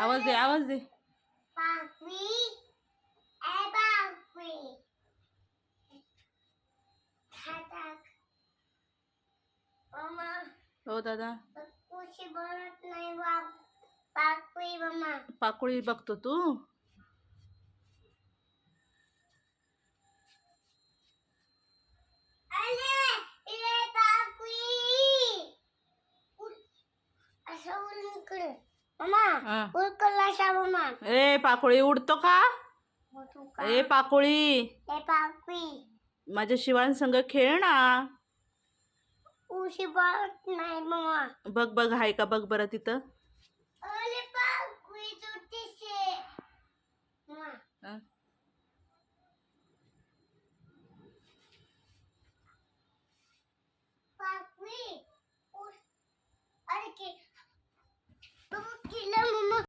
आवाज दे, आवाज दे. पाकवी ए पाकवी हातात मम्मा हो दादा. कुशी बोलत नाही बाप पाकवी मम्मा पाकोळी बघतो तू. अरे इकडे पाकवी असं उडून इकडे मम्मा हा. उडकला असा मम्मा ए पाकोळी उडतो का? मोठू का ए पाकोळी ए पाकवी माझ्या शिवांसंग खेळ ना. उशी बोलत नाही मम्मा बघ बघ, हाय का बघ बरं तिथं.